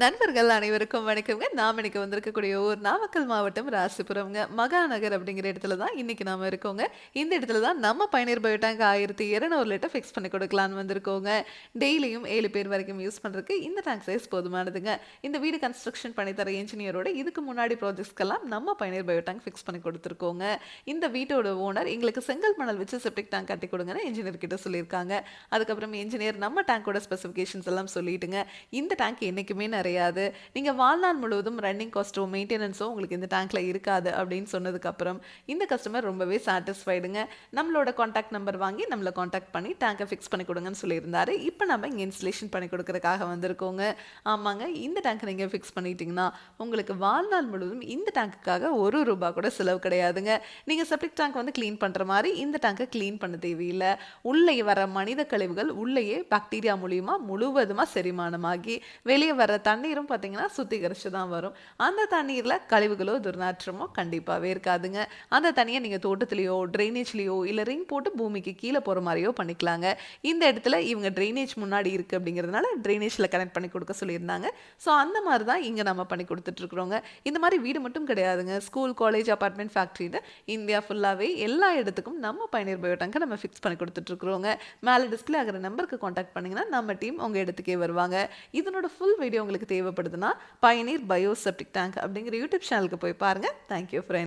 நண்பர்கள் அனைவருக்கும் வணக்கம்ங்க. நாம இன்னைக்கு வந்திருக்கக்கூடிய ஊர் நாமக்கல் மாவட்டம் ராசிபுரம்ங்க. மகாநகர் அப்படிங்கிற இடத்துல தான் இன்னைக்கு நாம இருக்கோங்க. இந்த இடத்துல தான் நம்ம பயணியர் பயோடேங்க் 1200 லிட்டர் ஃபிக்ஸ் பண்ணி கொடுக்கலான்னு வந்திருக்கோங்க. டெய்லியும் 7 பேர் வரைக்கும் யூஸ் பண்றதுக்கு இந்த டேங்க் சைஸ் போதுமானதுங்க. இந்த வீடு கன்ஸ்ட்ரக்ஷன் பண்ணி தர என்ஜினியரோட இதுக்கு முன்னாடி ப்ராஜெக்ட்ஸ்க்கெல்லாம் நம்ம பயணியர் பயோடேங்க் ஃபிக்ஸ் பண்ணி கொடுத்துருக்கோங்க. இந்த வீட்டோட ஓனர் எங்களுக்கு செங்கல் மணல் வச்சு செப்டிக் டேங்க் கட்டி கொடுங்கன்னு என்ஜினியர் கிட்ட சொல்லியிருக்காங்க. அதுக்கப்புறம் என்ஜினியர் நம்ம டேங்கோட ஸ்பெசிஃபிகேஷன்ஸ் எல்லாம் சொல்லிட்டுங்க. இந்த டேங்க் என்னைக்குமே நிறையாது. நீங்க வாழ்நாள் முழுவதும் ரன்னிங் காஸ்ட்டோ, மெயின்டெனன்ஸோ உங்களுக்கு இந்த டேங்க்ல இருக்காது அப்படின்னு சொன்னதுக்கப்புறம் இந்த கஸ்டமர் ரொம்பவே சாட்டிஸ்ஃபைடுங்க. நம்மளோட கான்டாக்ட் நம்பர் வாங்கி நம்மள கான்டாக்ட் பண்ணி டேங்கை ஃபிக்ஸ் பண்ணி கொடுங்கன்னு சொல்லியிருந்தாரு. இப்போ நம்ம இங்கே இன்ஸ்டலேஷன் பண்ணி கொடுக்கறதுக்காக வந்திருக்கோங்க. ஆமாங்க, இந்த டேங்கை நீங்கள் ஃபிக்ஸ் பண்ணிட்டீங்கன்னா உங்களுக்கு வாழ்நாள் முழுவதும் இந்த டேங்குக்காக ₹1 கூட செலவு கிடையாதுங்க. நீங்கள் செப்டிக் டேங்க் வந்து க்ளீன் பண்ணுற மாதிரி இந்த டேங்கை க்ளீன் பண்ண தேவையில்லை. உள்ளே வர மனித கழிவுகள் உள்ளேயே பாக்டீரியா மூலியமாக முழுவதுமாக செரிமானமாகி வெளியே வர தண்ணீரும் பார்த்தீங்கன்னா சுத்திகரிச்சு தான் வரும். அந்த தண்ணீரில் கழிவுகளோ துர்நாற்றமோ கண்டிப்பாகவே இருக்காதுங்க. அந்த தண்ணியை நீங்கள் தோட்டத்துலேயோ ட்ரைனேஜ்லேயோ இல்லை ரிங் போட்டு பூமிக்கு கீழே போகிற மாதிரியோ பண்ணிக்கலாங்க. இந்த இடத்துல இவங்க ட்ரைனேஜ் முன்னாடி இருக்குது அப்படிங்கிறதுனால ட்ரைனேஜில் கனெக்ட் பண்ணி கொடுக்க சொல்லியிருந்தாங்க. ஸோ அந்த மாதிரி தான் இங்கே நம்ம பண்ணி கொடுத்துட்ருக்குறோங்க. இந்த மாதிரி வீடு மட்டும் கிடையாதுங்க. ஸ்கூல், காலேஜ், அப்பார்ட்மெண்ட், ஃபேக்ட்ரின்னு இந்தியா ஃபுல்லாகவே எல்லா இடத்துக்கும் நம்ம பயணியர் பயோடேங்கை நம்ம ஃபிக்ஸ் பண்ணி கொடுத்துட்ருக்குறோங்க. மேலே டிஸ்பிளே ஆகிற நம்பருக்கு காண்டாக்ட் பண்ணிங்கன்னா நம்ம டீம் உங்கள் இடத்துக்கே வருவாங்க. இதனோட ஃபுல் வீடியோ உங்களுக்கு தேவைப்படுதுன்னா பயனீர் பயோ செப்டிக் டேங்க் அப்படிங்கிற யூடியூப் சேனலுக்கு போய் பாருங்கள். Thank you friend.